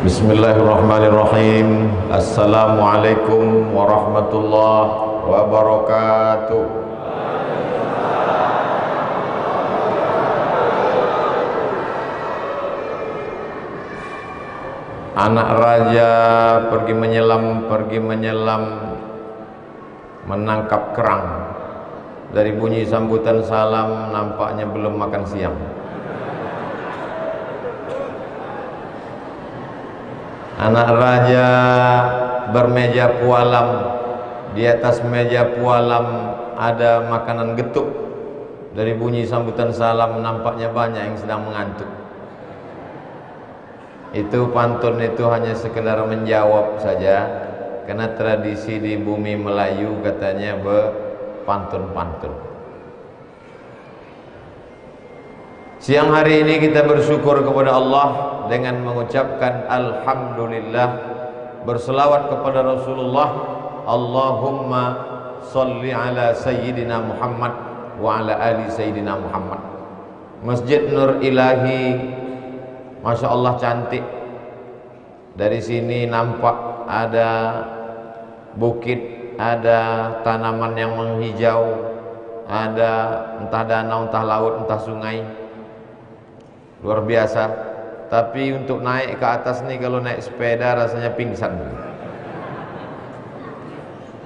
Bismillahirrahmanirrahim. Assalamualaikum warahmatullahi wabarakatuh. Anak raja pergi menyelam menangkap kerang. Dari bunyi sambutan salam nampaknya belum makan siang. Anak raja bermeja pualam, di atas meja pualam ada makanan getuk. Dari bunyi sambutan salam nampaknya banyak yang sedang mengantuk. Itu pantun itu hanya sekedar menjawab saja, karena tradisi di bumi Melayu katanya berpantun-pantun. Siang hari ini kita bersyukur kepada Allah dengan mengucapkan Alhamdulillah, berselawat kepada Rasulullah. Allahumma salli ala Sayyidina Muhammad wa ala ali Sayyidina Muhammad. Masjid Nur Ilahi, Masya Allah cantik. Dari sini nampak ada bukit, ada tanaman yang menghijau, ada entah danau, entah laut, entah sungai. Luar biasa. Tapi untuk naik ke atas nih, kalau naik sepeda rasanya pingsan.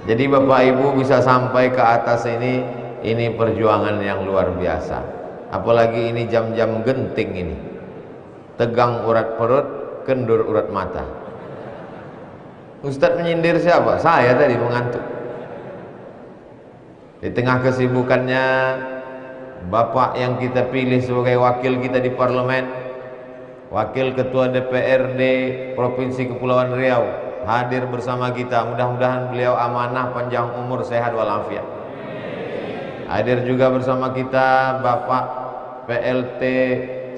Jadi Bapak Ibu bisa sampai ke atas ini perjuangan yang luar biasa. Apalagi ini jam-jam genting ini. Tegang urat perut, kendur urat mata. Ustadz menyindir siapa? Saya tadi mengantuk. Di tengah kesibukannya, Bapak yang kita pilih sebagai wakil kita di parlemen, wakil ketua DPRD Provinsi Kepulauan Riau, hadir bersama kita. Mudah-mudahan beliau amanah, panjang umur, sehat walafiat. Hadir juga bersama kita Bapak PLT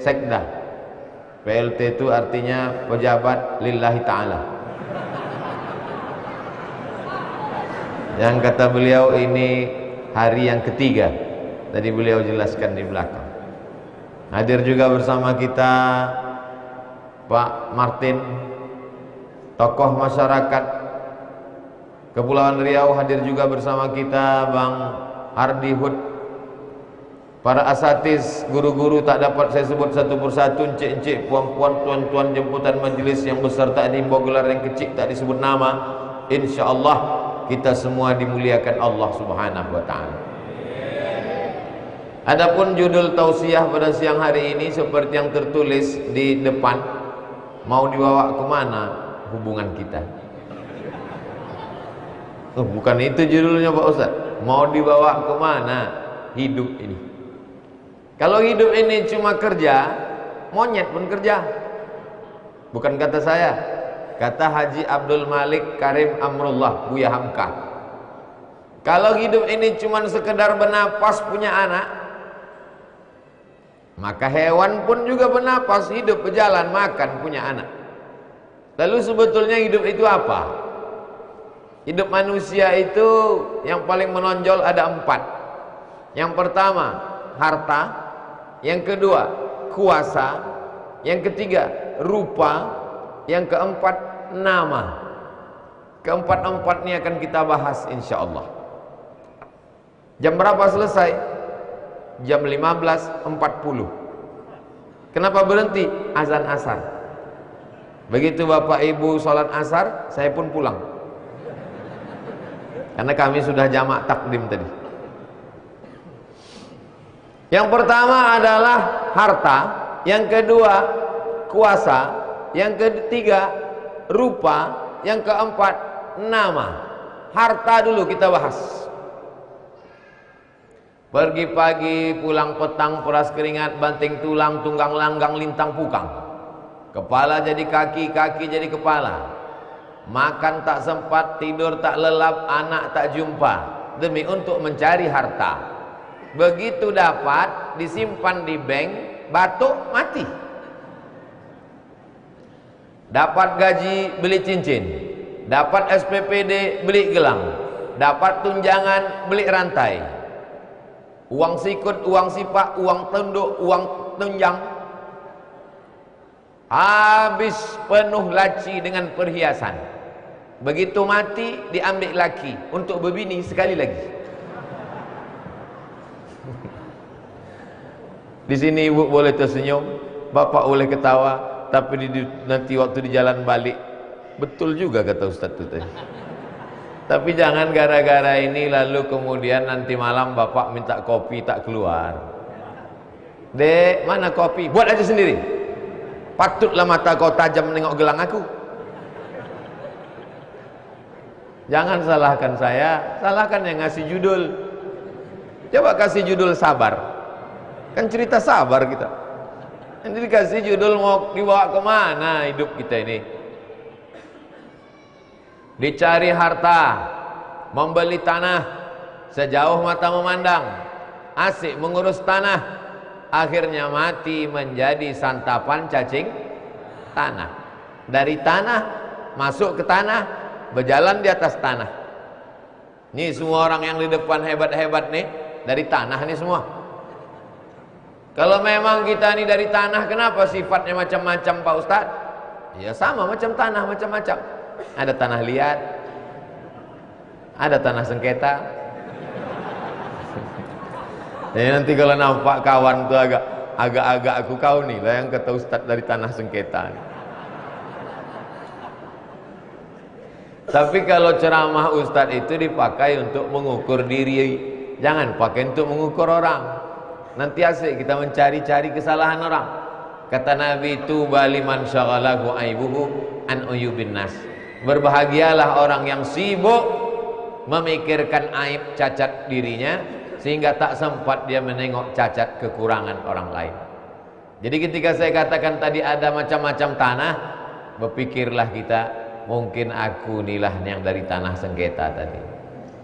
Sekda. PLT itu artinya pejabat lillahi ta'ala. Yang kata beliau ini hari yang ketiga. Tadi beliau jelaskan di belakang. Hadir juga bersama kita Pak Martin, tokoh masyarakat Kepulauan Riau. Hadir juga bersama kita Bang Hardi Hud. Para asatiz, guru-guru tak dapat saya sebut satu persatu, encik-encik, puan-puan, tuan-tuan jemputan majelis yang besar tak dibawa gelar, yang kecil tak disebut nama. InsyaAllah kita semua dimuliakan Allah Subhanahu wa ta'ala. Adapun judul tausiah pada siang hari ini seperti yang tertulis di depan, mau dibawa kemana hubungan kita? Bukan itu judulnya Pak Ustaz. Mau dibawa kemana hidup ini? Kalau hidup ini cuma kerja, monyet pun kerja. Bukan kata saya, kata Haji Abdul Malik Karim Amrullah, Buya Hamka. Kalau hidup ini cuma sekedar bernapas, punya anak, maka hewan pun juga bernapas, hidup, berjalan, makan, punya anak. Lalu sebetulnya hidup itu apa? Hidup manusia itu yang paling menonjol ada 4. Yang pertama harta, yang kedua kuasa, yang ketiga rupa, yang keempat nama. Keempat-empat ini akan kita bahas insyaallah. Jam berapa selesai? Jam 15.40. Kenapa berhenti? Azan asar. Begitu Bapak Ibu sholat asar, saya pun pulang, karena kami sudah jamak takdim tadi. Yang pertama adalah harta, yang kedua kuasa, yang ketiga rupa, yang keempat nama. Harta dulu kita bahas. Pergi pagi, pulang petang, peras keringat, banting tulang, tunggang langgang, lintang pukang. Kepala jadi kaki, kaki jadi kepala. Makan tak sempat, tidur tak lelap, anak tak jumpa, demi untuk mencari harta. Begitu dapat, disimpan di bank, batuk mati. Dapat gaji, beli cincin. Dapat SPPD, beli gelang. Dapat tunjangan, beli rantai. Uang sikut, uang sipak, uang tunduk, uang tunjang. habis penuh laci dengan perhiasan. Begitu mati diambil laki untuk berbini sekali lagi. Di sini ibu boleh tersenyum, bapak boleh ketawa, tapi nanti waktu di jalan balik betul juga kata Ustaz itu tadi. Tapi jangan gara-gara ini lalu kemudian nanti malam bapak minta kopi tak keluar. Dek, mana kopi? Buat aja sendiri. Patutlah mata kau tajam menengok gelang aku. Jangan salahkan saya, salahkan yang ngasih judul. Coba kasih judul sabar. Kan cerita sabar kita. Nanti dikasih judul mau dibawa kemana hidup kita ini. Dicari harta, membeli tanah sejauh mata memandang, asik mengurus tanah, akhirnya mati menjadi santapan cacing tanah. Dari tanah masuk ke tanah, berjalan di atas tanah. Ini semua orang yang di depan hebat-hebat nih dari tanah nih semua. Kalau memang kita ini dari tanah, kenapa sifatnya macam-macam Pak Ustaz? Ya sama macam tanah, macam-macam. Ada tanah liat, ada tanah sengketa. Jadi nanti kalau nampak kawan tuh agak aku kau nih lah yang kata Ustaz dari tanah sengketa. Tapi kalau ceramah Ustaz itu dipakai untuk mengukur diri, jangan pakai untuk mengukur orang. Nanti asik kita mencari-cari kesalahan orang. Kata Nabi itu baliman syaghalahu aibuhu an uyubin nas. Berbahagialah orang yang sibuk memikirkan aib cacat dirinya sehingga tak sempat dia menengok cacat kekurangan orang lain. Jadi ketika saya katakan tadi ada macam-macam tanah, berpikirlah kita, mungkin aku inilah yang dari tanah sengketa tadi.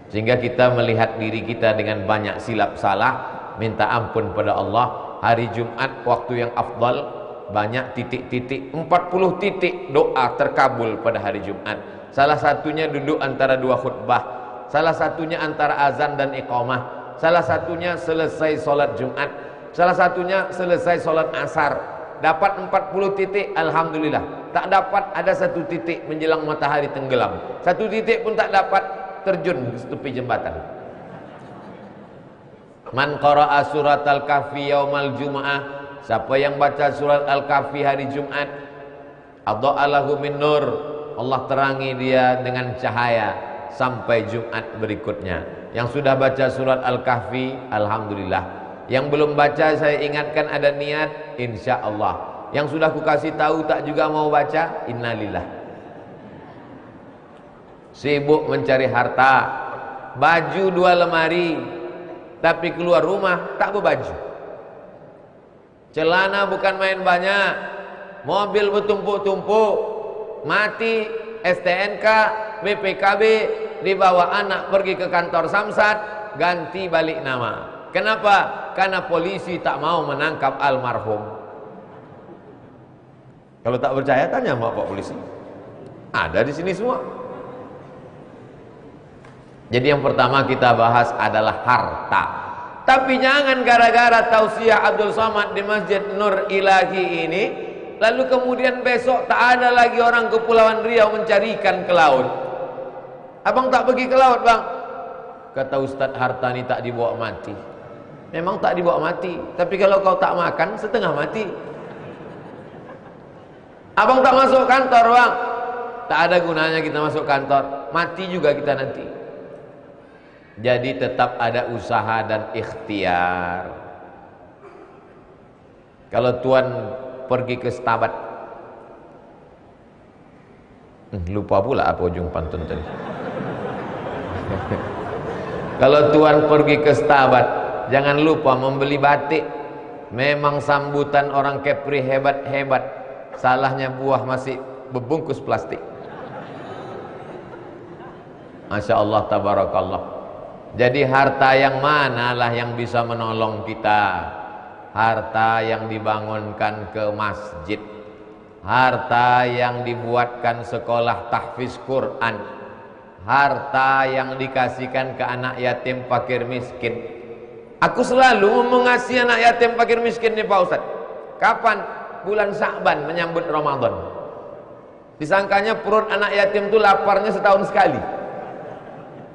Sehingga kita melihat diri kita dengan banyak silap salah, minta ampun pada Allah. Hari Jumat waktu yang afdal, banyak titik-titik, 40 titik doa terkabul pada hari Jumat. Salah satunya duduk antara dua khutbah, salah satunya antara azan dan iqamah, salah satunya selesai solat Jumat, salah satunya selesai solat asar. Dapat 40 titik, alhamdulillah. Tak dapat, ada satu titik menjelang matahari tenggelam, satu titik pun tak dapat, terjun di tepi jembatan. Man qara'a surat al-kahfi yaumal jum'ah, siapa yang baca surat Al-Kahfi hari Jumat, adha'alahu min nur, Allah terangi dia dengan cahaya sampai Jumat berikutnya. Yang sudah baca surat Al-Kahfi, alhamdulillah. Yang belum baca, saya ingatkan ada niat, insya Allah. Yang sudah ku kasih tahu tak juga mau baca, innalillah. Sibuk mencari harta, baju 2 lemari, tapi keluar rumah tak berbaju. Celana bukan main banyak, mobil bertumpuk-tumpuk, mati STNK, BPKB, dibawa anak pergi ke kantor Samsat, ganti balik nama. Kenapa? Karena polisi tak mau menangkap almarhum. Kalau tak percaya tanya sama Pak Polisi. Ada di sini semua. Jadi yang pertama kita bahas adalah harta. Tapi jangan gara-gara tausiah Abdul Somad di Masjid Nur Ilahi ini, lalu kemudian besok tak ada lagi orang Kepulauan Riau mencari ikan ke laut. Abang tak pergi ke laut bang? Kata Ustadz, harta ini tak dibawa mati. Memang tak dibawa mati, tapi kalau kau tak makan setengah mati. Abang tak masuk kantor bang? Tak ada gunanya kita masuk kantor, mati juga kita nanti. Jadi tetap ada usaha dan ikhtiar. Kalau tuan pergi ke Stabat, lupa pula apa ujung pantun tadi. Kalau tuan pergi ke Stabat, jangan lupa membeli batik. Memang sambutan orang Kepri hebat-hebat, salahnya buah masih berbungkus plastik. Masya Allah, tabarakallah. Jadi harta yang manalah yang bisa menolong kita? Harta yang dibangunkan ke masjid, harta yang dibuatkan sekolah tahfiz Quran, harta yang dikasihkan ke anak yatim fakir miskin. Aku selalu mengasihi anak yatim fakir miskin nih Pak Ustaz. Kapan? bulan Sya'ban menyambut Ramadan. Disangkanya perut anak yatim itu laparnya setahun sekali.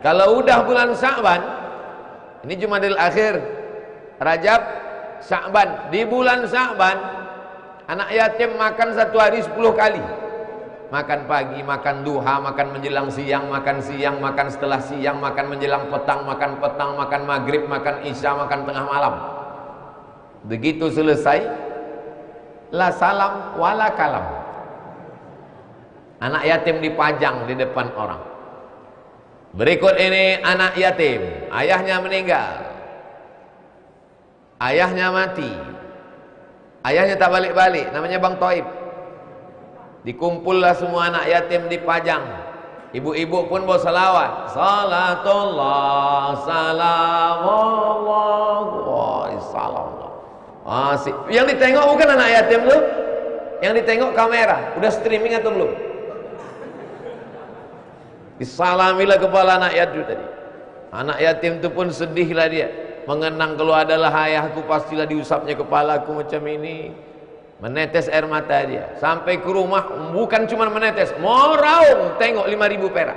Kalau udah bulan Sya'ban, ini Jumadil Akhir, Rajab, Sya'ban. Di bulan Sya'ban, anak yatim makan satu hari 10 kali. Makan pagi, makan duha, makan menjelang siang, makan setelah siang, makan menjelang petang, makan maghrib, makan isya, makan tengah malam. Begitu selesai, la salam wala kalam. Anak yatim dipajang di depan orang. Berikut ini anak yatim, ayahnya meninggal, ayahnya mati, ayahnya tak balik-balik, namanya Bang Toib. Dikumpullah semua anak yatim dipajang. Ibu-ibu pun bawa salawat. Salatullah, salamullah, salamullah. Yang ditengok bukan anak yatim tuh, yang ditengok kamera. Udah streaming atau belum? Disalamilah kepala anak yatim tadi. Anak yatim itu pun sedihlah dia, mengenang kalau adalah ayahku pastilah diusapnya kepalaku macam ini. Menetes air mata dia. Sampai ke rumah bukan cuma menetes, mau raung tengok 5.000 perak.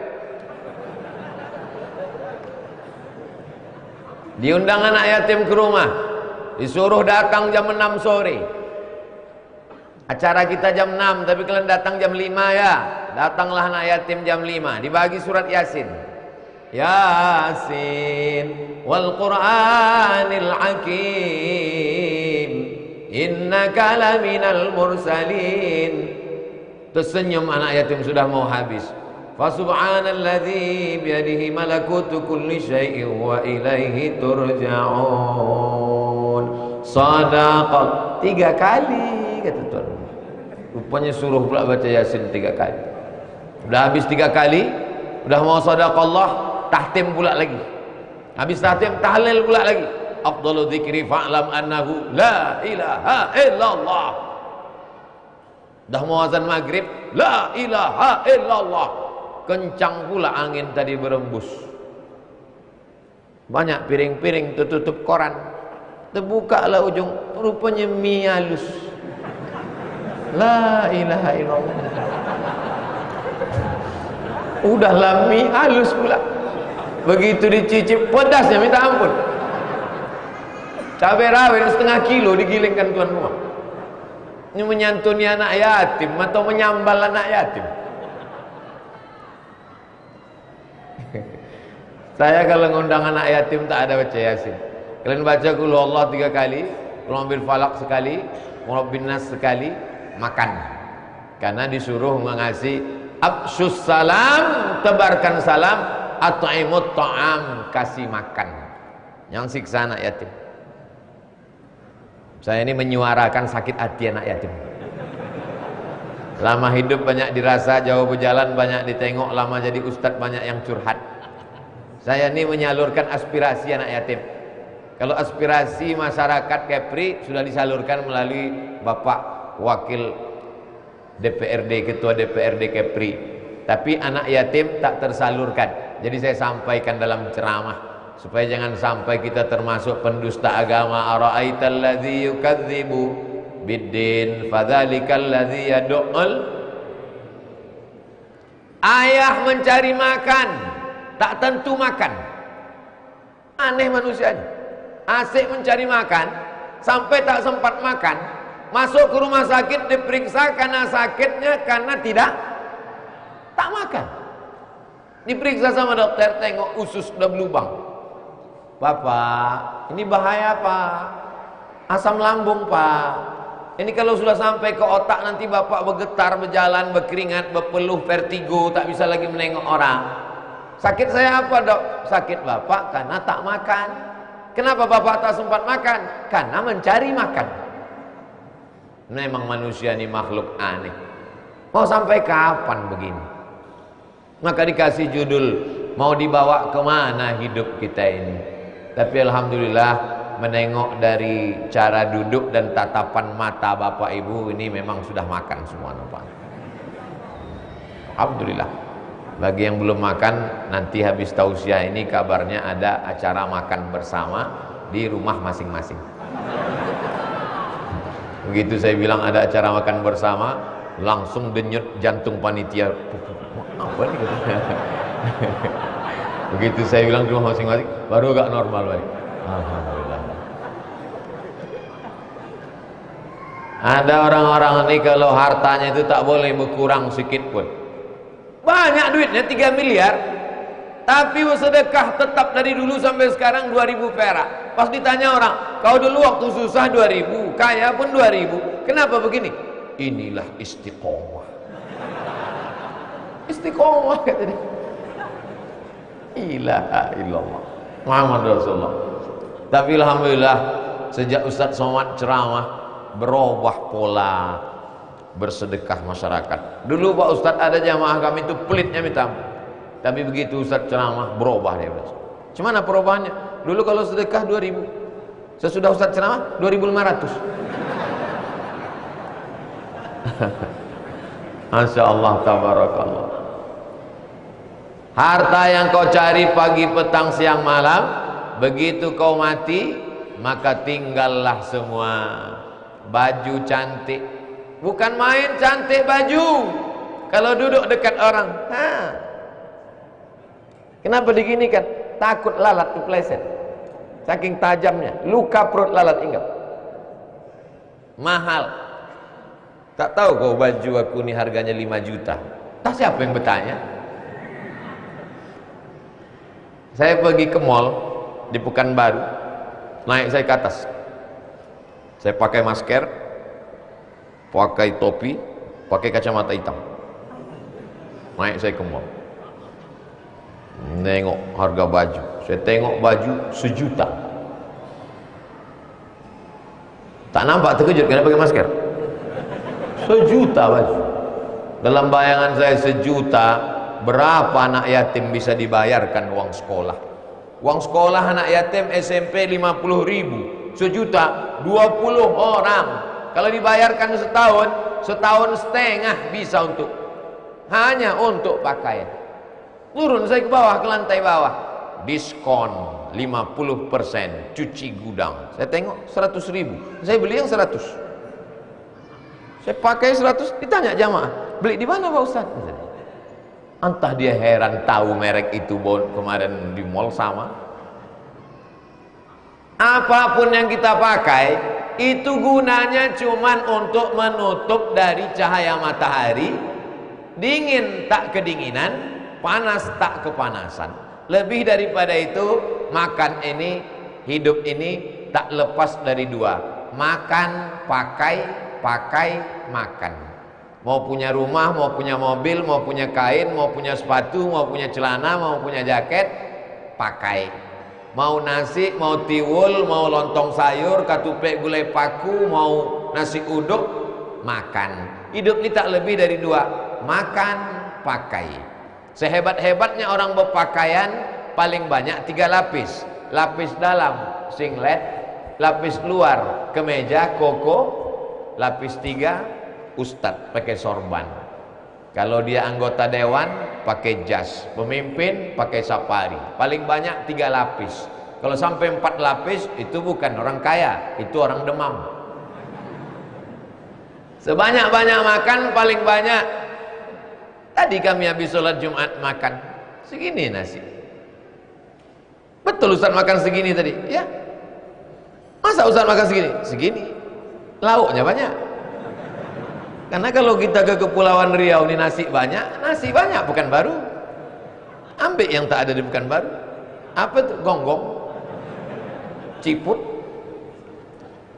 Diundang anak yatim ke rumah, disuruh datang jam 6 sore. Acara kita jam 6, tapi kalian datang jam 5 ya. Datanglah anak yatim jam 5, dibagi surat Yasin. Yasin wal Qur'anil Hakim, innaka laminal mursalin. Tersenyum anak yatim sudah mau habis. Fa subhanalladzi biyadihi malakutu kulli syai'in wa ilaihi turja'un. Shadaqah 3 kali kata Tuhan. Rupanya suruh pula baca Yasin 3 kali. Udah habis 3 kali, udah mau shadaqallah, tahtim pula lagi. Habis tahtim tahlil pula lagi. Afdalu dzikri fa'lam annahu la ilaha illallah. Dah mau azan maghrib, la ilaha illallah. Kencang pula angin tadi berembus. Banyak piring-piring tertutup koran. Terbukalah ujung, rupanya mie halus. La ilaha illallah. Udahlah mie halus pula. Begitu dicicip pedasnya minta ampun. Cabai rawit 1/2 kilo digilingkan tuan rumah. Ini menyantuni anak yatim atau menyambal anak yatim. Saya kalau ngundang anak yatim tak ada baca Yasin. Kalian baca qul Allah 3 kali, qul bil falaq sekali, qul bin nas sekali, makan. Karena disuruh mengasih absyus salam, tebarkan salam, at'imut ta'am, kasih makan. Yang siksa anak yatim. Saya ini menyuarakan sakit hati anak yatim. Lama hidup banyak dirasa, jauh berjalan banyak ditengok, lama jadi ustadz banyak yang curhat. Saya ini menyalurkan aspirasi anak yatim. Kalau aspirasi masyarakat Kepri sudah disalurkan melalui Bapak Wakil DPRD, Ketua DPRD Kepri. Tapi anak yatim tak tersalurkan. Jadi saya sampaikan dalam ceramah supaya jangan sampai kita termasuk pendusta agama. Ara'aital ladzi yukadzibu biddin fadzalikal ladzi yad'ul. Ayah mencari makan tak tentu makan. Aneh manusia ini. Asik mencari makan sampai tak sempat makan. Masuk ke rumah sakit diperiksa karena sakitnya karena tak makan. Diperiksa sama dokter, tengok usus udah berlubang. Bapak, ini bahaya Pak. Asam lambung Pak. Ini kalau sudah sampai ke otak nanti Bapak bergetar, berjalan, berkeringat, berpeluh, vertigo, tak bisa lagi menengok orang. Sakit saya apa dok? Sakit Bapak karena tak makan. Kenapa Bapak tak sempat makan? Karena mencari makan. Memang manusia ini makhluk aneh. Mau sampai kapan begini? Maka dikasih judul, mau dibawa kemana hidup kita ini? Tapi alhamdulillah menengok dari cara duduk dan tatapan mata Bapak Ibu ini memang sudah makan semua nampak. Alhamdulillah. Bagi yang belum makan, nanti habis tausiah ini kabarnya ada acara makan bersama di rumah masing-masing. Begitu saya bilang ada acara makan bersama, langsung denyut jantung panitia. Apa nih katanya? Begitu saya bilang ke rumah masing-masing, baru agak normal balik. Alhamdulillah. Ada orang-orang ini kalau hartanya itu tak boleh berkurang sedikit pun. Banyak duitnya 3 miliar, tapi sedekah tetap dari dulu sampai sekarang 2000 perak. Pas ditanya orang, kau dulu waktu susah 2000, kaya pun 2000, kenapa begini? Inilah istiqomah. Istiqomah kata dia. Ilaha illallah Muhammad Rasulullah. Tapi alhamdulillah sejak Ustaz Somad ceramah berubah pola bersedekah masyarakat. Dulu Pak Ustaz ada jamaah kami itu pelitnya minta ampun. Tapi begitu Ustaz ceramah berubah dia. Cuman apa perubahannya? Dulu kalau sedekah 2000, sesudah Ustaz ceramah 2500. Masya Allah, tabarakallah. Harta yang kau cari pagi, petang, siang, malam, begitu kau mati, maka tinggallah semua. Baju cantik, bukan main cantik baju. Kalau duduk dekat orang, kenapa diginikan? Takut lalat kepleset, saking tajamnya, luka perut lalat ingat. Mahal. Tak tahu kau baju aku ini harganya 5 juta. Tak siapa yang bertanya. Saya pergi ke mall di Pekanbaru, naik saya ke atas. Saya pakai masker, pakai topi, pakai kacamata hitam. Naik saya ke mall. Nengok harga baju. Saya tengok baju 1 juta. Tak nampak terkejut karena pakai masker. 1 juta baju. Dalam bayangan saya 1 juta, berapa anak yatim bisa dibayarkan uang sekolah? Uang sekolah anak yatim SMP 50.000. 1 juta 20 orang. Kalau dibayarkan setahun, setahun setengah bisa untuk hanya untuk pakaian. Turun saya ke bawah, ke lantai bawah, diskon 50%, cuci gudang. Saya tengok 100.000, saya beli yang 100. Saya pakai 100, ditanya jamaah, beli di mana Pak Ustaz? Entah dia heran tahu merek itu kemarin di mall sama. Apapun yang kita pakai itu gunanya cuman untuk menutup dari cahaya matahari, dingin tak kedinginan, panas tak kepanasan. Lebih daripada itu, makan ini, hidup ini tak lepas dari 2, makan, pakai, pakai, makan. Mau punya rumah, mau punya mobil, mau punya kain, mau punya sepatu, mau punya celana, mau punya jaket, pakai. Mau nasi, mau tiwul, mau lontong sayur, katupek gulai paku, mau nasi uduk, makan. Hidup ini tak lebih dari 2, makan, pakai. Sehebat-hebatnya orang berpakaian, paling banyak 3 lapis. Lapis dalam, singlet. Lapis luar, kemeja, koko. Lapis 3, ustadz, pakai sorban. Kalau dia anggota dewan, pakai jas. Pemimpin, pakai safari. Paling banyak 3 lapis. Kalau sampai 4 lapis, itu bukan orang kaya, itu orang demam. Sebanyak-banyak makan, paling banyak. Tadi kami habis sholat Jumat makan segini nasi. Betul Ustaz makan segini tadi? Ya. Masa Ustaz makan segini? Segini. Lauknya banyak. Karena kalau kita ke Kepulauan Riau ini nasi banyak bukan baru. Ambil yang tak ada di Pekanbaru. Apa itu? Gonggong, ciput.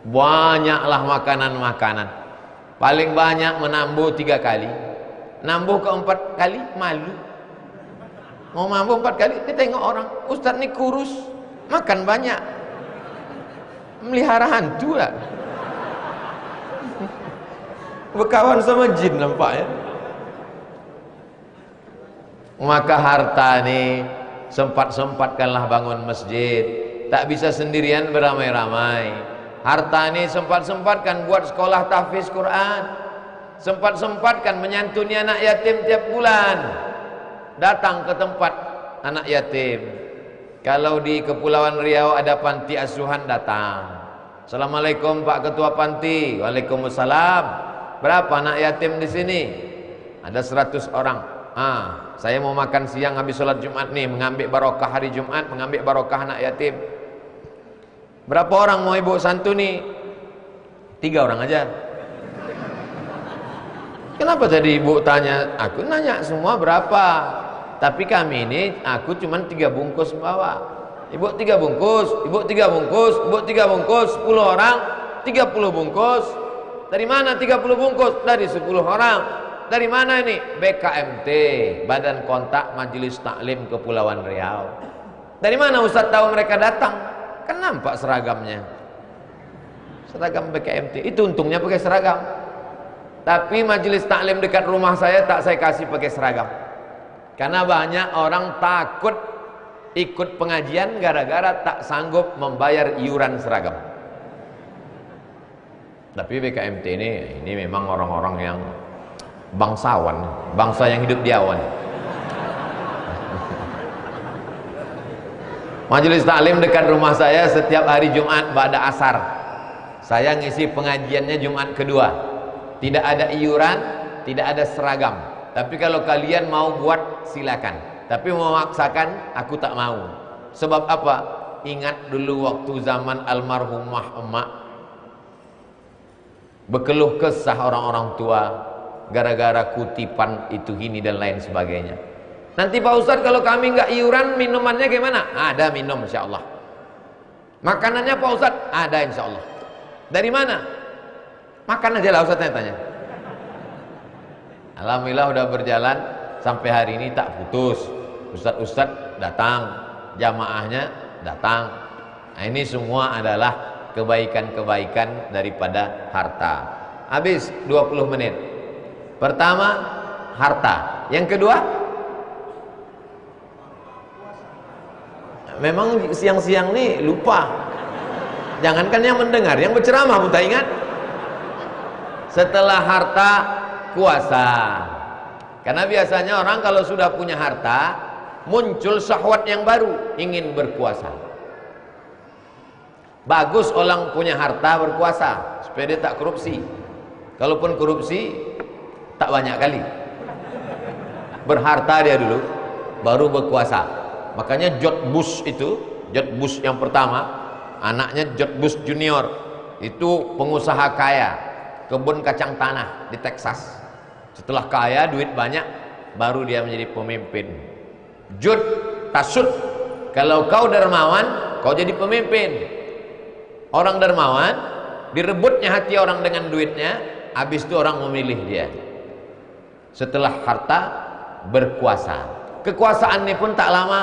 Banyaklah makanan-makanan. Paling banyak menambuh 3 kali. Nambuh ke 4 kali malu. Mau mampu 4 kali, dia tengok orang, Ustaz ini kurus, makan banyak, melihara hantu lah. Berkawan sama jin nampaknya. Maka harta ini sempat-sempatkanlah bangun masjid. Tak bisa sendirian beramai-ramai. Harta ini sempat-sempatkan buat sekolah tahfiz Quran. Sempat-sempatkan menyantuni anak yatim tiap bulan. Datang ke tempat anak yatim. Kalau di Kepulauan Riau ada panti asuhan, datang. Assalamualaikum Pak Ketua Panti. Waalaikumsalam. Berapa anak yatim di sini? Ada 100 orang. Saya mau makan siang habis sholat Jumat nih, mengambil barokah hari Jumat, mengambil barokah anak yatim. Berapa orang mau ibu santuni? 3 orang aja. Kenapa tadi ibu tanya? Aku nanya semua berapa. Tapi kami ini, aku cuma 3 bungkus bawa. Ibu 3 bungkus, ibu 3 bungkus, ibu 3 bungkus, 10 orang, 30 bungkus. Dari mana 30 bungkus? Dari 10 orang. Dari mana ini? BKMT, Badan Kontak Majelis Taklim Kepulauan Riau. Dari mana Ustaz tahu mereka datang? Kan nampak seragamnya. Seragam BKMT. Itu untungnya pakai seragam. Tapi majelis taklim dekat rumah saya tak saya kasih pakai seragam. Karena banyak orang takut ikut pengajian gara-gara tak sanggup membayar iuran seragam. Tapi BKMT ini memang orang-orang yang bangsawan, bangsa yang hidup di awan. Majelis taklim dekat rumah saya setiap hari Jumat ba'da asar. Saya ngisi pengajiannya Jumat kedua. Tidak ada iuran, tidak ada seragam. Tapi kalau kalian mau buat silakan. Tapi memaksakan aku tak mau. Sebab apa? Ingat dulu waktu zaman almarhumah emak berkeluh kesah orang-orang tua gara-gara kutipan itu ini dan lain sebagainya. Nanti Pak Ustadz kalau kami nggak iuran minumannya gimana? Ada minum insya Allah. Makanannya Pak Ustadz? Ada insya Allah. Dari mana? Makan aja lah Ustadz tanya. Alhamdulillah udah berjalan sampai hari ini tak putus. Ustadz datang, jamaahnya datang. Nah, ini semua adalah kebaikan-kebaikan daripada harta. Habis 20 menit. Pertama harta. Yang kedua, memang siang-siang nih lupa. Jangankan yang mendengar, yang berceramah pun tak ingat. Setelah harta, kuasa. Karena biasanya orang kalau sudah punya harta, muncul syahwat yang baru, ingin berkuasa. Bagus orang punya harta berkuasa, supaya dia tak korupsi. Kalaupun korupsi, tak banyak kali. Berharta dia dulu, baru berkuasa. Makanya George Bush itu, George Bush yang pertama, anaknya George Bush Junior, itu pengusaha kaya, kebun kacang tanah di Texas. Setelah kaya, duit banyak, baru dia menjadi pemimpin. Jud tasud, kalau kau dermawan, kau jadi pemimpin. Orang dermawan, direbutnya hati orang dengan duitnya, habis itu orang memilih dia. Setelah harta, berkuasa. Kekuasaan ini pun tak lama.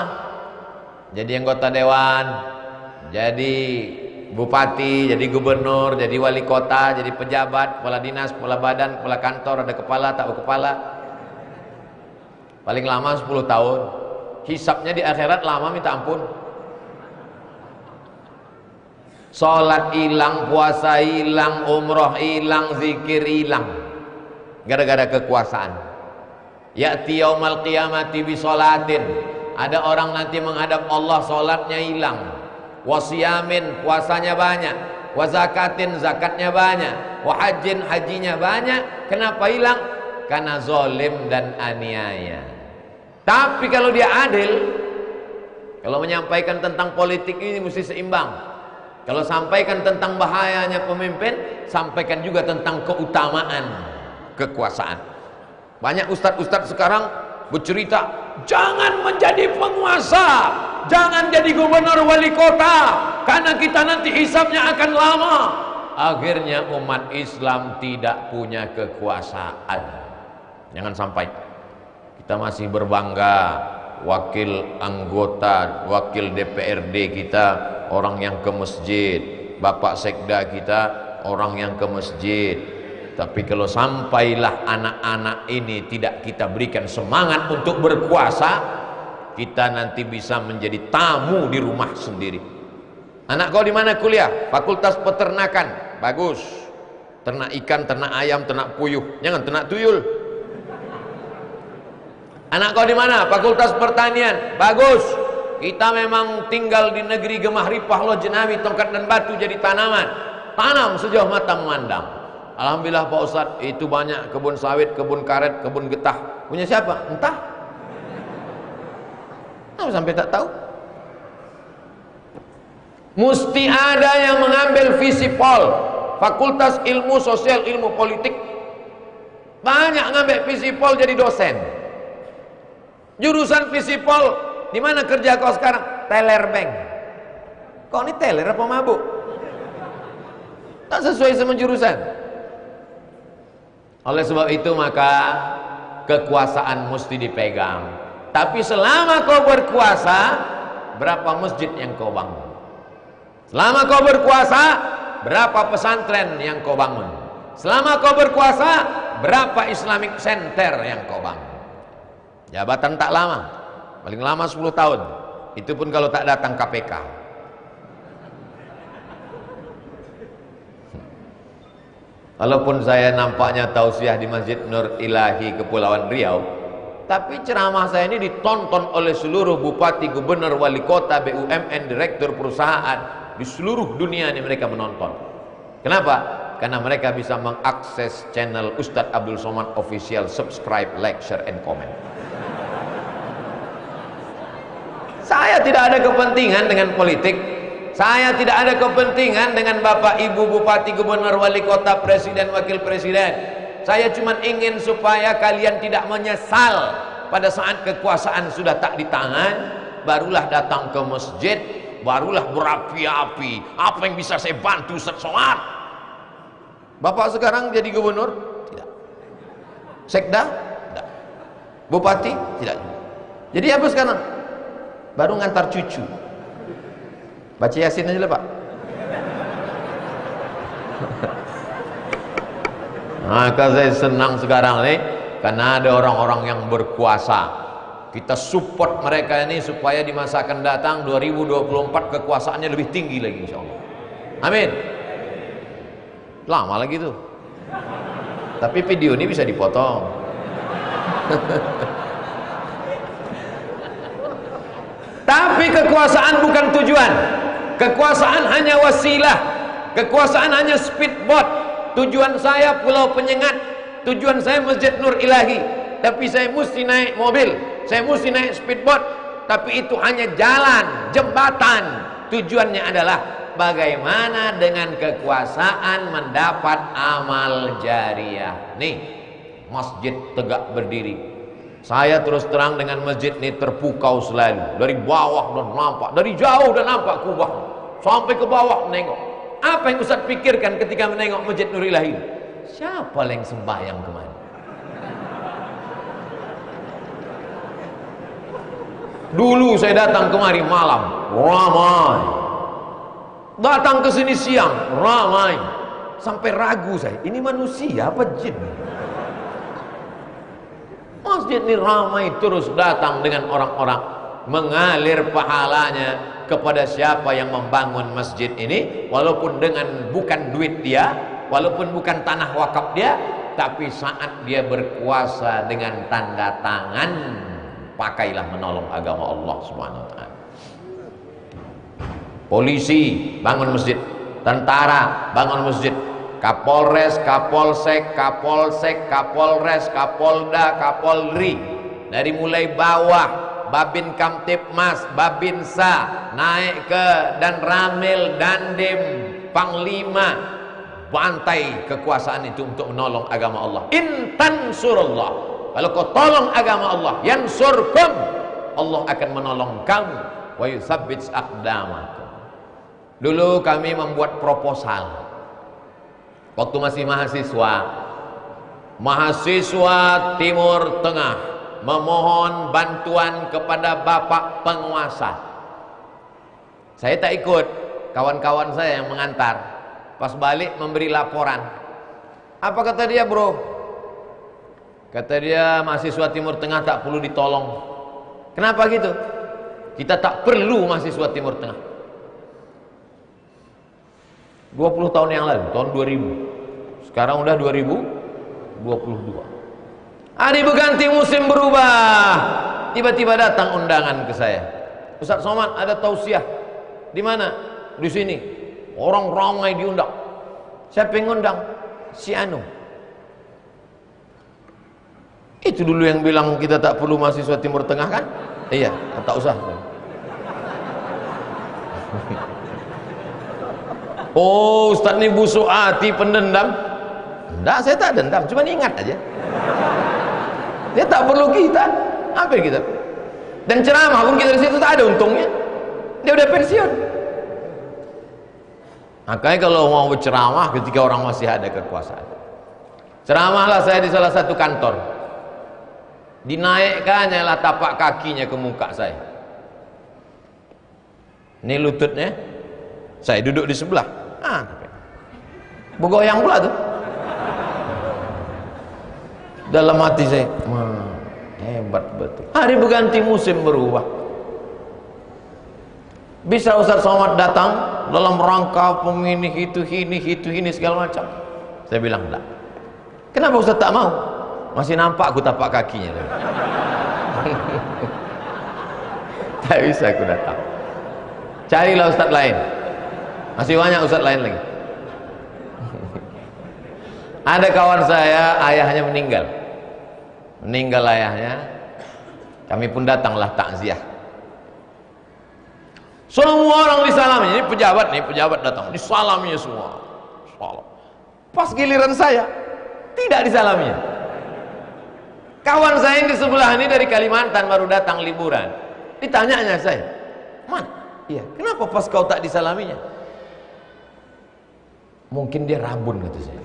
Jadi anggota dewan, jadi bupati, jadi gubernur, jadi wali kota, jadi pejabat, kepala dinas, kepala badan, kepala kantor, ada kepala, tak berkepala. Paling lama 10 tahun. Hisapnya di akhirat lama minta ampun. Salat hilang, puasa hilang, umroh hilang, zikir hilang, gara-gara kekuasaan. Ya'ti yaumal qiyamati bi sholatin. Ada orang nanti menghadap Allah, salatnya hilang. Wasiyamin, puasanya banyak. Wazakatin, zakatnya banyak. Wahajin, hajinya banyak. Kenapa hilang? Karena zalim dan aniaya. Tapi kalau dia adil, kalau menyampaikan tentang politik ini mesti seimbang. Kalau sampaikan tentang bahayanya pemimpin, sampaikan juga tentang keutamaan kekuasaan. Banyak ustadz-ustadz sekarang bercerita, jangan menjadi penguasa, jangan jadi gubernur wali kota, karena kita nanti hisabnya akan lama. Akhirnya umat Islam tidak punya kekuasaan. Jangan sampai kita masih berbangga wakil anggota, wakil DPRD kita orang yang ke masjid, bapak sekda kita orang yang ke masjid. Tapi kalau sampailah anak-anak ini tidak kita berikan semangat untuk berkuasa, kita nanti bisa menjadi tamu di rumah sendiri. Anak kau di mana kuliah? Fakultas Peternakan. Bagus. Ternak ikan, ternak ayam, ternak puyuh. Jangan ternak tuyul. Anak kau di mana? Fakultas Pertanian. Bagus. Kita memang tinggal di negeri gemah ripah loh jenawi, tongkat dan batu jadi tanaman. tanam sejauh mata memandang. Alhamdulillah Pak Ustadz, itu banyak kebun sawit, kebun karet, kebun getah. Punya siapa? Entah. Aku sampai tak tahu. Mesti ada yang mengambil Visipol, Fakultas Ilmu Sosial Ilmu Politik. Banyak ngambil Visipol jadi dosen. Jurusan Visipol, di mana kerja kau sekarang? Teller bank. Kau ini teller apa mabuk? Tak sesuai sama jurusan. Oleh sebab itu maka kekuasaan mesti dipegang. Tapi selama kau berkuasa, berapa masjid yang kau bangun? Selama kau berkuasa, berapa pesantren yang kau bangun? Selama kau berkuasa, berapa Islamic Center yang kau bangun? Jabatan tak lama, paling lama 10 tahun. Itu pun kalau tak datang KPK. Walaupun saya nampaknya tausiah di Masjid Nur Ilahi Kepulauan Riau, tapi ceramah saya ini ditonton oleh seluruh bupati, gubernur, wali kota, BUMN, direktur perusahaan di seluruh dunia ini. Mereka menonton. Kenapa? Karena mereka bisa mengakses channel Ustadz Abdul Somad Official, subscribe, like, share, and comment. Saya tidak ada kepentingan dengan politik. Saya tidak ada kepentingan dengan bapak, ibu, bupati, gubernur, wali kota, presiden, wakil presiden. Saya cuma ingin supaya kalian tidak menyesal pada saat kekuasaan sudah tak di tangan, barulah datang ke masjid, barulah berapi-api. Apa yang bisa saya bantu Ustaz Somad? Bapak sekarang jadi gubernur? Tidak. Sekda? Tidak. Bupati? Tidak. Jadi apa sekarang? Baru ngantar cucu. Baca Yasin aja lah Pak. Maka saya senang sekarang nih, karena ada orang-orang yang berkuasa. Kita support mereka ini supaya di masa akan datang 2024 kekuasaannya lebih tinggi lagi insya Allah. Amin. Lama lagi tuh. Tapi video ini bisa dipotong. Tapi kekuasaan bukan tujuan. Kekuasaan hanya wasilah. Kekuasaan hanya speedboat. Tujuan saya Pulau Penyengat, tujuan saya Masjid Nur Ilahi. Tapi saya mesti naik mobil, saya mesti naik speedboat. Tapi itu hanya jalan, jembatan. Tujuannya adalah bagaimana dengan kekuasaan mendapat amal jariah. Nih, masjid tegak berdiri. Saya terus terang dengan masjid ini terpukau selalu. Dari bawah dan nampak, dari jauh dan nampak kubah, sampai ke bawah menengok. Apa yang Ustaz pikirkan ketika menengok Masjid Nur Ilahi? Siapa yang sembahyang kemana? Dulu saya datang kemari malam, ramai. Datang ke sini siang, ramai. Sampai ragu saya, ini manusia apa jin? Masjid ini ramai, terus datang dengan orang-orang, mengalir pahalanya kepada siapa yang membangun masjid ini, walaupun dengan bukan duit dia, walaupun bukan tanah wakaf dia, tapi saat dia berkuasa dengan tanda tangan, pakailah menolong agama Allah Subhanahu wa taala. Polisi bangun masjid, tentara bangun masjid, Kapolres, Kapolsek, Kapolsek, Kapolres, Kapolda, Kapolri, dari mulai bawah, Babin Kamtipmas, Babinsa, naik ke dan Ramil, Dandim, Panglima, bantai kekuasaan itu untuk menolong agama Allah. In tansurullah, kalau kau tolong agama Allah, yansurkum, Allah akan menolong kamu. Wa yutsabbits aqdamakum. Dulu kami membuat proposal. Waktu masih mahasiswa Timur Tengah memohon bantuan kepada Bapak penguasa. Saya tak ikut, kawan-kawan saya yang mengantar. Pas balik memberi laporan. Apa kata dia, bro? Kata dia, mahasiswa Timur Tengah tak perlu ditolong. Kenapa gitu? Kita tak perlu mahasiswa Timur Tengah. 20 tahun yang lalu, tahun 2000. Sekarang udah 2022. Hari berganti musim berubah. Tiba-tiba datang undangan ke saya. Ustaz Somad ada tausiah. Di mana? Di sini. Orang ramai diundang. Siapa yang ngundang? Si Anu. Itu dulu yang bilang kita tak perlu mahasiswa Timur Tengah kan? Iya, tak usah. Oh, Ustaz ini busuk hati, pendendam. Enggak, saya tak dendam, cuma ingat aja. Dia tak perlu kita. Apa kita? Dan ceramah pun kita di situ tak ada untungnya. Dia udah pensiun. Makanya kalau mau berceramah ketika orang masih ada kekuasaan, ceramahlah saya di salah satu kantor. Dinaikkannya lah tapak kakinya ke muka saya. Ini lututnya, saya duduk di sebelah. Bergoyang pula tuh. Dalam hati saya, hebat betul. Hari berganti musim berubah. Bisa Ustaz Somad datang dalam rangka pemilih itu ini segala macam. Saya bilang enggak. Kenapa Ustaz tak mau? Masih nampak aku tapak kakinya. Tak bisa aku datang. Carilah Ustaz lain. Masih banyak Ustaz lain lagi. Ada kawan saya, ayahnya meninggal. Meninggal ayahnya. Kami pun datanglah takziah. Semua orang disalami. Ini pejabat datang, disalaminya semua. Salam. Pas giliran saya, tidak disalaminya. Kawan saya yang di sebelah ini dari Kalimantan baru datang liburan. Ditanyanya saya, "Man, iya, kenapa pas kau tak disalaminya?" Mungkin dia rabun, kata saya.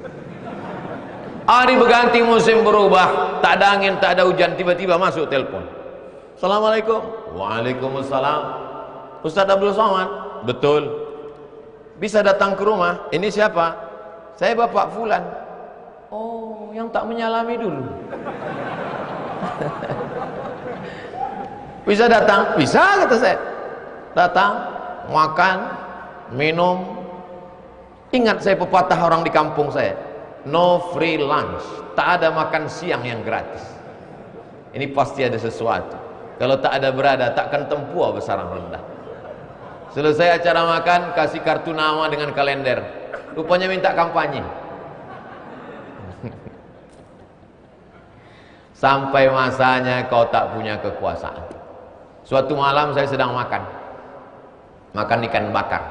Hari berganti musim berubah, tak ada angin, tak ada hujan, tiba-tiba masuk telepon. Assalamualaikum. Waalaikumsalam. Ustaz Abdul Somad. Betul. Bisa datang ke rumah. Ini siapa? Saya Bapak Fulan. Oh, yang tak menyalami dulu. Bisa datang? Bisa, kata saya. Datang, makan, minum. Ingat saya pepatah orang di kampung saya, no free lunch. Tak ada makan siang yang gratis. Ini pasti ada sesuatu. Kalau tak ada berada, takkan tempuh besaran rendah. Selesai acara makan, kasih kartu nama dengan kalender. Rupanya minta kampanye. Sampai masanya kau tak punya kekuasaan. Suatu malam saya sedang makan ikan bakar.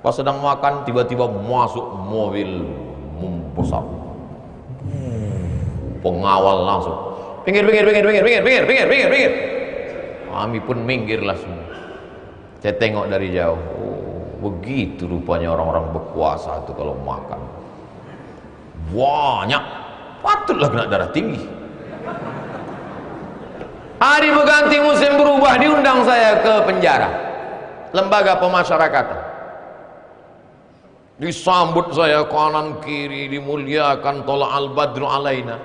Pas sedang makan, tiba-tiba masuk mobil besar. Pengawal langsung, pinggir. Kami pun minggirlah semua. Saya tengok dari jauh. Oh, begitu rupanya orang-orang berkuasa itu kalau makan. Banyak. Patutlah kena darah tinggi. Hari berganti musim berubah, diundang saya ke penjara, lembaga pemasyarakatan. Disambut saya kanan kiri, dimuliakan, tola al-badru alaina.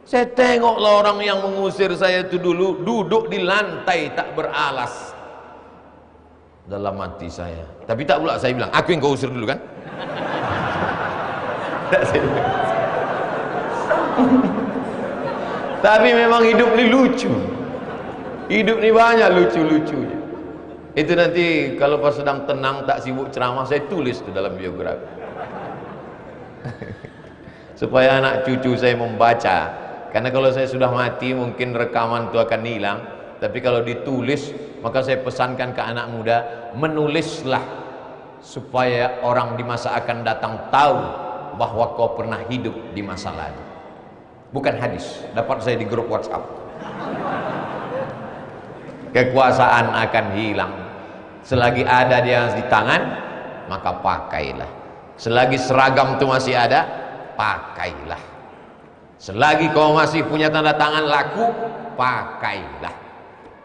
Saya tengoklah orang yang mengusir saya itu dulu duduk di lantai tak beralas. Dalam hati saya, tapi tak pula saya bilang, aku yang kau usir dulu kan? Tapi memang hidup ini lucu. Hidup ini banyak lucu-lucunya. Itu nanti kalau pas sedang tenang tak sibuk ceramah, saya tulis itu dalam biografi. Supaya anak cucu saya membaca. Karena kalau saya sudah mati mungkin rekaman itu akan hilang. Tapi kalau ditulis, maka saya pesankan ke anak muda, menulislah supaya orang di masa akan datang tahu bahwa kau pernah hidup di masa lalu. Bukan hadis, dapat saya di grup WhatsApp. Kekuasaan akan hilang. Selagi ada dia di tangan, maka pakailah. Selagi seragam itu masih ada, pakailah. Selagi kau masih punya tanda tangan laku, pakailah.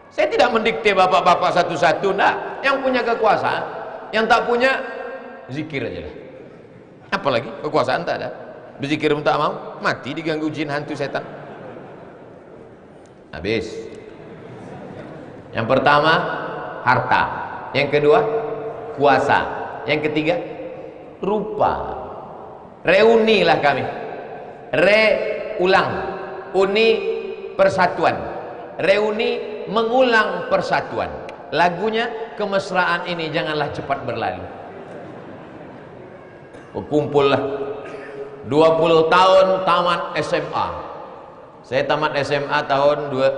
Saya tidak mendikte bapak-bapak satu-satu, nah. Yang punya kekuasaan, yang tak punya, zikir aja lah. Apalagi kekuasaan tak ada, berzikir pun tak mau, mati diganggu jin hantu setan. Habis. Yang pertama harta, yang kedua kuasa, yang ketiga rupa. Reunilah kami, ulang, uni persatuan, reuni mengulang persatuan. Lagunya kemesraan ini janganlah cepat berlalu. Kumpul lah 20 tahun tamat SMA. Saya tamat SMA tahun 98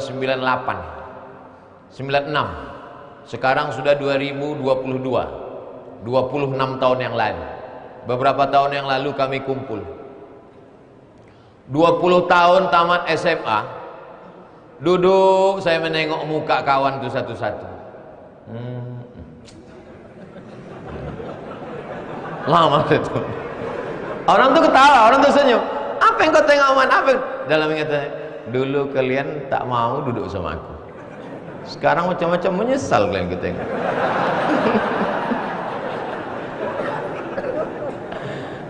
96. Sekarang sudah 2022, 26 tahun yang lalu. Beberapa tahun yang lalu kami kumpul 20 tahun tamat SMA. Duduk saya menengok muka kawan itu satu-satu. Lama itu. Orang tuh ketawa, orang tuh senyum. Apa yang kau tengok, Man? Apa? Dalam katanya, dulu kalian tak mau duduk sama aku. Sekarang macam-macam menyesal kalian kita.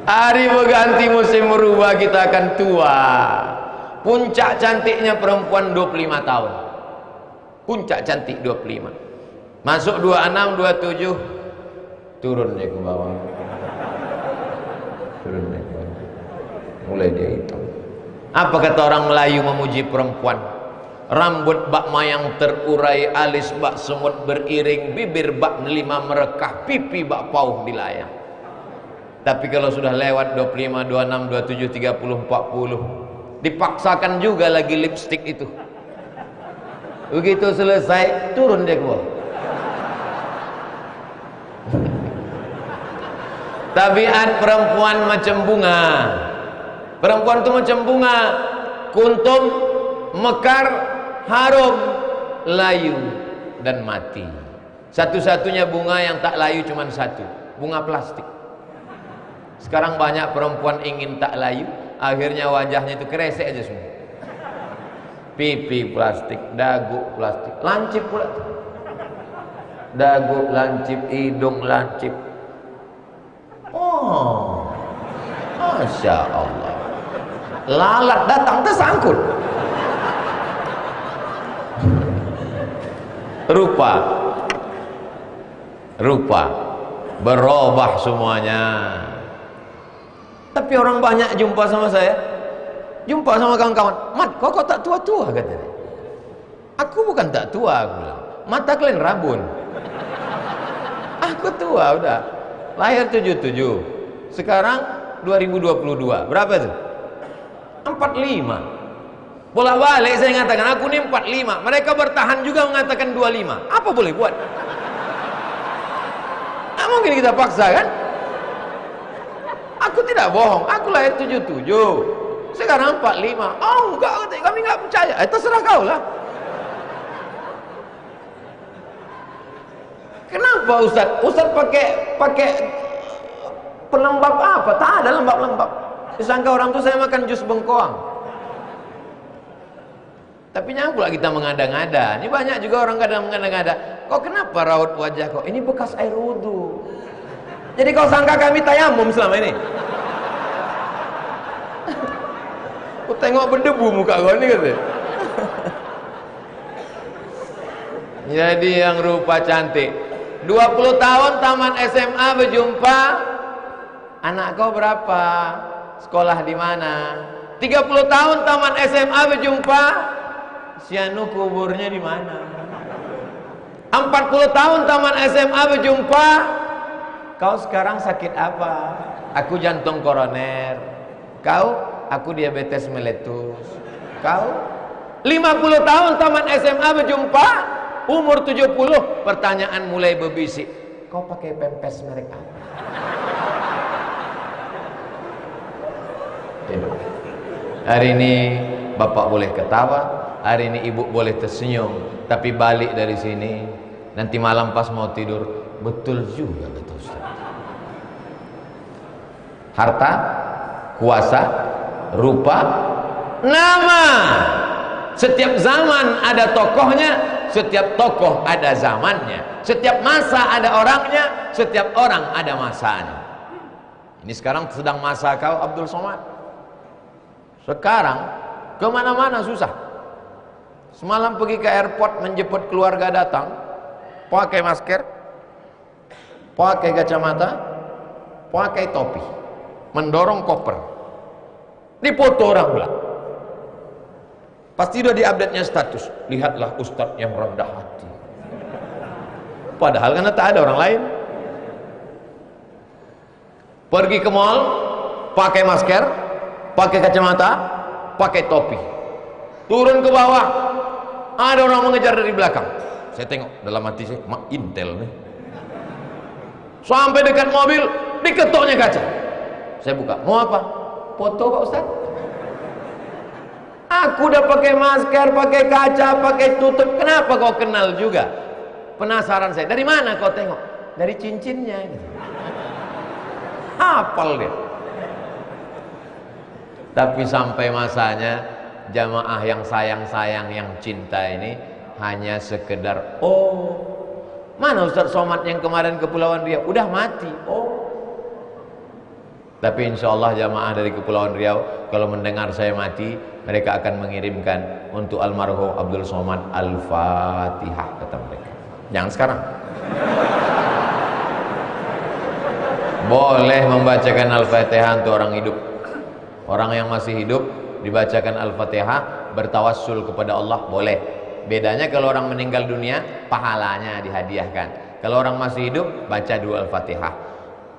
Hari berganti, musim berubah, kita akan tua. Puncak cantiknya perempuan 25 tahun. Puncak cantik 25. Masuk 26, 27, turun dia ke bawah. Turun dia ke bawah. Mulai dia hitam. Apa kata orang Melayu memuji perempuan? Rambut bak mayang terurai, alis bak semut beriring, bibir bak nelima merekah, pipi bak pauh dilayang. Tapi kalau sudah lewat 25, 26, 27, 30, 40, dipaksakan juga lagi lipstik itu. Begitu selesai, turun dia ke bawah. Tabiat perempuan macam bunga. Perempuan itu macam bunga, kuntum, mekar, harum, layu, dan mati. Satu-satunya bunga yang tak layu cuma satu, bunga plastik. Sekarang banyak perempuan ingin tak layu, akhirnya wajahnya itu kresek aja semua. Pipi plastik, dagu plastik, lancip pula. Dagu lancip, hidung lancip. Oh, Masya Allah. Lalat datang tersangkut. Rupa berubah semuanya. Tapi orang banyak jumpa sama saya, jumpa sama kawan-kawan, Mat, kok tak tua-tua katanya. Aku bukan tak tua, aku bilang. Mata kalian rabun. Aku tua udah. Lahir 77. Sekarang 2022. Berapa itu? 45. Bolak-balik saya mengatakan aku ini 45. Mereka bertahan juga mengatakan 25. Apa boleh buat? Nah, mungkin kita paksa kan? Aku tidak bohong, aku lahir 77. Sekarang 45. Oh enggak, kami enggak percaya. Terserah kau lah. Kenapa Ustaz? Ustaz pakai pelembab apa? Tak ada lembab-lembab. Disangka orang tuh saya makan jus bengkoang. Tapi jangan pula kita mengada-ngada. Ini banyak juga orang kadang mengada-ngada. Kok kenapa raut wajah kok? Ini bekas air wudhu. Jadi kau sangka kami tayamum selama ini? Kau tengok berdebu muka kau ini katanya. Jadi yang rupa cantik 20 tahun taman SMA berjumpa. Anak kau berapa? Sekolah di mana? 30 tahun taman SMA berjumpa. Sianu kuburnya di mana? 40 tahun taman SMA berjumpa. Kau sekarang sakit apa? Aku jantung koroner. Kau? Aku diabetes meletus. Kau? 50 tahun taman SMA berjumpa. Umur 70, pertanyaan mulai berbisik. Kau pakai pempes merek apa? Hari ini bapak boleh ketawa, hari ini ibu boleh tersenyum, tapi balik dari sini nanti malam pas mau tidur, betul juga betul Ustaz. Harta, kuasa, rupa, nama. Setiap zaman ada tokohnya, setiap tokoh ada zamannya, setiap masa ada orangnya, setiap orang ada masanya. Ini sekarang sedang masa kau Abdul Somad. Sekarang kemana-mana susah. Semalam pergi ke airport menjemput keluarga datang, pakai masker, pakai kacamata, pakai topi, mendorong koper, dipoto orang pula. Pasti udah di-update-nya status. Lihatlah ustadz yang rendah hati. Padahal karena tak ada orang lain. Pergi ke mall, pakai masker, pakai kacamata, pakai topi. Turun ke bawah, ada orang mengejar dari belakang. Saya tengok dalam hati saya, mak intel nih. Sampai dekat mobil, diketoknya kaca. Saya buka, mau apa? Foto Pak Ustaz. Aku udah pakai masker, pakai kaca, pakai tutup. Kenapa kau kenal juga? Penasaran saya. Dari mana kau tengok? Dari cincinnya. Hafal dia. Tapi sampai masanya jamaah yang sayang-sayang, yang cinta ini hanya sekedar, oh, mana Ustaz Somad yang kemarin ke Kepulauan Riau? Udah mati. Oh. Tapi insya Allah jamaah dari Kepulauan Riau kalau mendengar saya mati, mereka akan mengirimkan untuk almarhum Abdul Somad Al-Fatihah, kata mereka. Jangan sekarang. Boleh membacakan Al-Fatihah untuk orang hidup. Orang yang masih hidup dibacakan Al-Fatihah, bertawassul kepada Allah, boleh. Bedanya kalau orang meninggal dunia, pahalanya dihadiahkan. Kalau orang masih hidup, baca dulu Al-Fatihah.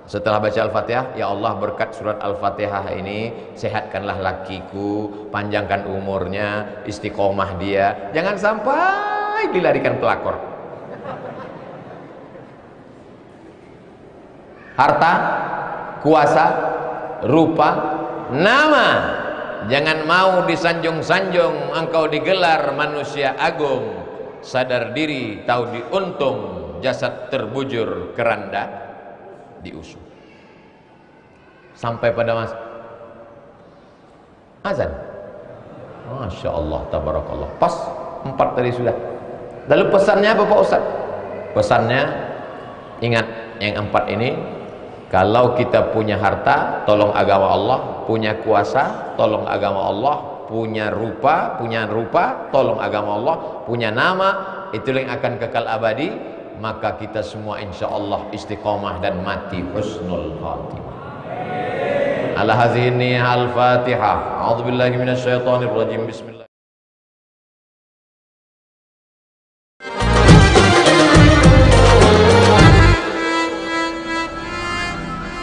Setelah baca Al-Fatihah, ya Allah berkat surat Al-Fatihah ini, sehatkanlah lakiku, panjangkan umurnya, istiqomah dia, jangan sampai dilarikan pelakor. Harta, kuasa, rupa, nama, jangan mau disanjung-sanjung, engkau digelar manusia agung. Sadar diri, tahu diuntung, jasad terbujur keranda diusung. Sampai pada mas azan. Masya Allah, tabarakallah. Pas 4 tadi sudah. Lalu pesannya apa Pak Ustaz? Pesannya, ingat yang 4 ini, kalau kita punya harta, tolong agama Allah, punya kuasa, tolong agama Allah, punya rupa, tolong agama Allah, punya nama, itu yang akan kekal abadi. Maka kita semua insya Allah istiqomah dan mati husnul khatimah. Ala hadhihi Al-Fatihah. A'udzubillahi minasyaitonir rajim. Bismillah.